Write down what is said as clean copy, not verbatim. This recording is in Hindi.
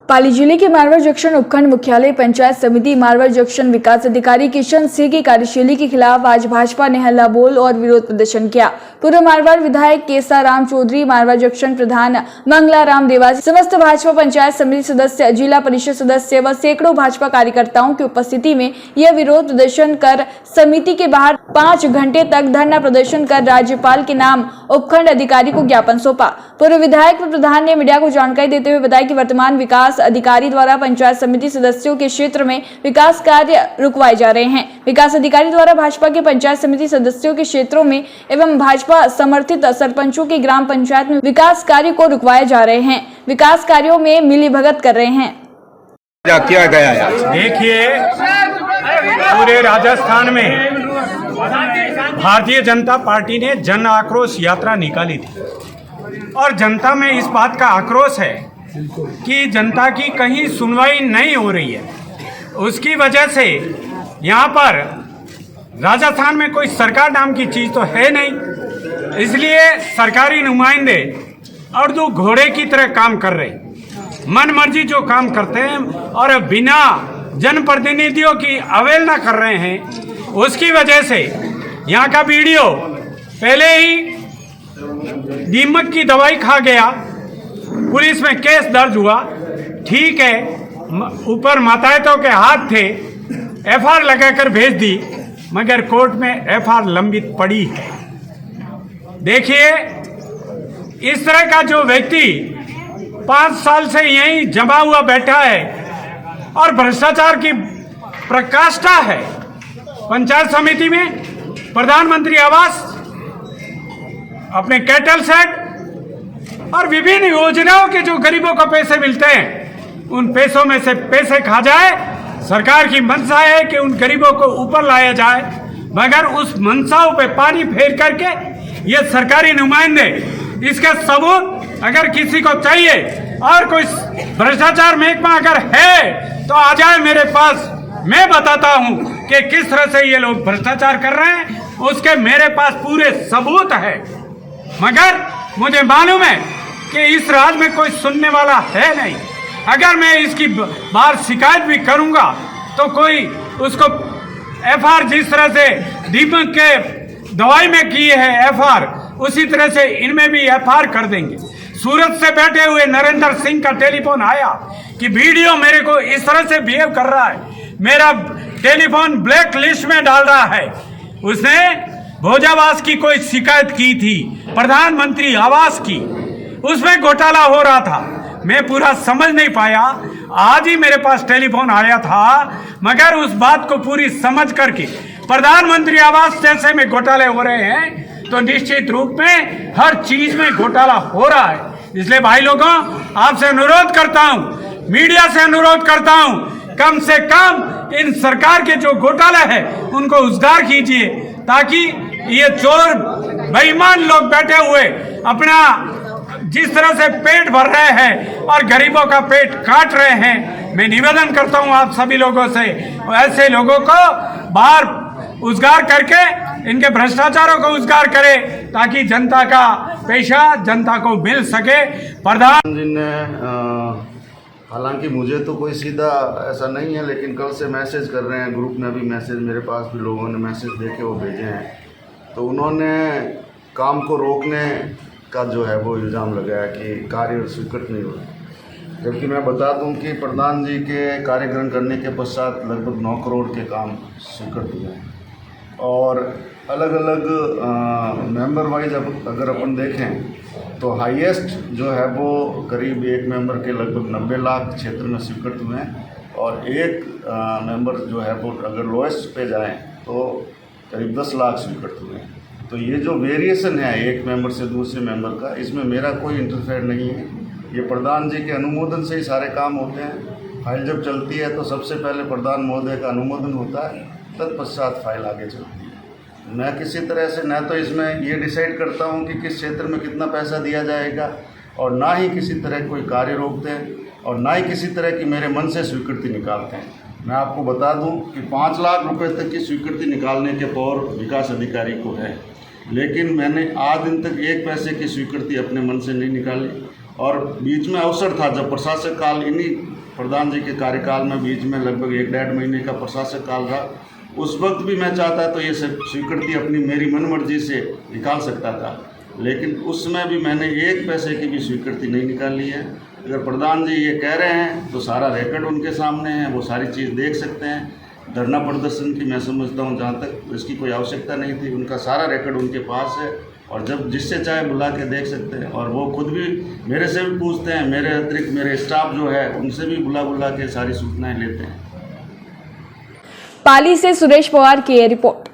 पाली जिले के मारवाड़ जंक्शन उपखंड मुख्यालय पंचायत समिति मारवाड़ जंक्शन विकास अधिकारी किशन सिंह की कार्यशैली के खिलाफ आज भाजपा ने हल्ला बोल और विरोध प्रदर्शन किया। पूर्व मारवाड़ विधायक केसा राम चौधरी, मारवाड़ जंक्शन प्रधान मंगला राम देवासी, समस्त भाजपा पंचायत समिति सदस्य, जिला परिषद सदस्य व सैकड़ों भाजपा कार्यकर्ताओं की उपस्थिति में यह विरोध प्रदर्शन कर समिति के बाहर 5 घंटे तक धरना प्रदर्शन कर राज्यपाल के नाम उपखंड अधिकारी को ज्ञापन सौंपा। पूर्व विधायक व प्रधान ने मीडिया को जानकारी देते हुए बताया कि वर्तमान विकास अधिकारी द्वारा पंचायत समिति सदस्यों के क्षेत्र में विकास कार्य रुकवाए जा रहे हैं। विकास अधिकारी द्वारा भाजपा के पंचायत समिति सदस्यों के क्षेत्रों में एवं भाजपा समर्थित सरपंचों के ग्राम पंचायत में विकास कार्य को रुकवाए जा रहे हैं। विकास कार्यों में मिलीभगत कर रहे हैं। किया गया है। देखिए, पूरे राजस्थान में भारतीय जनता पार्टी ने जन आक्रोश यात्रा निकाली थी और जनता में इस बात का आक्रोश है कि जनता की कहीं सुनवाई नहीं हो रही है। उसकी वजह से यहाँ पर राजस्थान में कोई सरकार नाम की चीज़ तो है नहीं, इसलिए सरकारी नुमाइंदे और दो घोड़े की तरह काम कर रहे, मन मर्जी जो काम करते हैं और बिना जनप्रतिनिधियों की अवहेलना कर रहे हैं। उसकी वजह से यहाँ का वीडियो पहले ही दीमक की दवाई खा गया, पुलिस में केस दर्ज हुआ। ठीक है, ऊपर मातायतों के हाथ थे, एफआईआर लगाकर भेज दी, मगर कोर्ट में एफआईआर लंबित पड़ी है। देखिए, इस तरह का जो व्यक्ति 5 साल से यहीं जमा हुआ बैठा है और भ्रष्टाचार की प्रकाष्ठा है, पंचायत समिति में प्रधानमंत्री आवास, अपने कैटल सेट और विभिन्न योजनाओं के जो गरीबों को पैसे मिलते हैं, उन पैसों में से पैसे खा जाए। सरकार की मंशा है कि उन गरीबों को ऊपर लाया जाए, मगर उस मंशाओं पे पानी फेर करके ये सरकारी नुमाइंदे, इसका सबूत अगर किसी को चाहिए और कोई भ्रष्टाचार महकमा अगर है तो आ जाए मेरे पास। मैं बताता हूं कि किस तरह से ये लोग भ्रष्टाचार कर रहे हैं, उसके मेरे पास पूरे सबूत है। मगर मुझे मालूम है कि इस राज्य में कोई सुनने वाला है नहीं। अगर मैं इसकी बाहर शिकायत भी करूंगा तो कोई उसको एफआईआर, जिस तरह से दीपक के दवाई में की है एफआईआर, उसी तरह से इनमें भी एफआईआर कर देंगे। सूरत से बैठे हुए नरेंद्र सिंह का टेलीफोन आया कि वीडियो मेरे को इस तरह से बिहेव कर रहा है, मेरा टेलीफोन ब्लैक लिस्ट में डाल रहा है। उसने भोजावास की कोई शिकायत की थी, प्रधानमंत्री आवास की, उसमें घोटाला हो रहा था। मैं पूरा समझ नहीं पाया, आज ही मेरे पास टेलीफोन आया था, मगर उस बात को पूरी समझ करके प्रधानमंत्री आवास जैसे में घोटाले हो रहे हैं तो निश्चित रूप में हर चीज में घोटाला हो रहा है। इसलिए भाई लोगों, आपसे अनुरोध करता हूं, मीडिया से अनुरोध करता हूं, कम से कम इन सरकार के जो घोटाले हैं उनको उजागर कीजिए, ताकि ये चोर बेईमान लोग बैठे हुए अपना जिस तरह से पेट भर रहे हैं और गरीबों का पेट काट रहे हैं। मैं निवेदन करता हूं आप सभी लोगों से, ऐसे लोगों को बाहर उजागर करके इनके भ्रष्टाचारों को उजागर करे, ताकि जनता का पैसा जनता को मिल सके। प्रधान जी ने हालांकि मुझे तो कोई सीधा ऐसा नहीं है, लेकिन कल से मैसेज कर रहे हैं, ग्रुप में भी मैसेज, मेरे पास भी लोगों ने मैसेज देखे वो भेजे हैं। तो उन्होंने काम को रोकने का जो है वो इल्ज़ाम लगाया कि कार्य स्वीकृत नहीं हुआ, जबकि मैं बता दूं कि प्रधान जी के कार्य ग्रहण करने के पश्चात लगभग 9 करोड़ के काम स्वीकृत हुए हैं। और अलग अलग मेंबर वाइज अगर अपन देखें तो हाईएस्ट जो है वो करीब एक मेंबर के लगभग 90 लाख क्षेत्र में स्वीकृत हुए हैं, और एक मेंबर जो है वो अगर लोएस्ट पे जाएं तो करीब 10 लाख स्वीकृत हुए हैं। तो ये जो वेरिएशन है एक मेंबर से दूसरे मेंबर का, इसमें मेरा कोई इंटरफेयर नहीं है। ये प्रधान जी के अनुमोदन से ही सारे काम होते हैं। फाइल जब चलती है तो सबसे पहले प्रधान महोदय का अनुमोदन होता है, तत्पश्चात फाइल आगे चलती है। मैं किसी तरह से न तो इसमें ये डिसाइड करता हूँ कि किस क्षेत्र में कितना पैसा दिया जाएगा, और ना ही किसी तरह कोई कार्य रोकते हैं, और ना ही किसी तरह की मेरे मन से स्वीकृति निकालते हैं। मैं आपको बता दूं कि 5 लाख रुपए तक की स्वीकृति निकालने के पावर विकास अधिकारी को है, लेकिन मैंने आज दिन तक 1 पैसे की स्वीकृति अपने मन से नहीं निकाली। और बीच में अवसर था जब प्रशासक काल इन्हीं प्रधान जी के कार्यकाल में बीच में लगभग 1-1.5 महीने का प्रशासक काल रहा, उस वक्त भी मैं चाहता तो ये स्वीकृति अपनी मेरी मनमर्जी से निकाल सकता था, लेकिन उसमें भी मैंने 1 पैसे की भी स्वीकृति नहीं निकाली है। अगर प्रधान जी ये कह रहे हैं तो सारा रिकॉर्ड उनके सामने है, वो सारी चीज़ देख सकते हैं। धरना प्रदर्शन की मैं समझता हूँ जहाँ तक इसकी कोई आवश्यकता नहीं थी, उनका सारा रिकॉर्ड उनके पास है और जब जिससे चाहे बुला के देख सकते हैं। और वो खुद भी मेरे से भी पूछते हैं, मेरे अतिरिक्त मेरे स्टाफ जो है उनसे भी बुला के सारी सूचनाएं लेते हैं। पाली से सुरेश पवार की ये रिपोर्ट।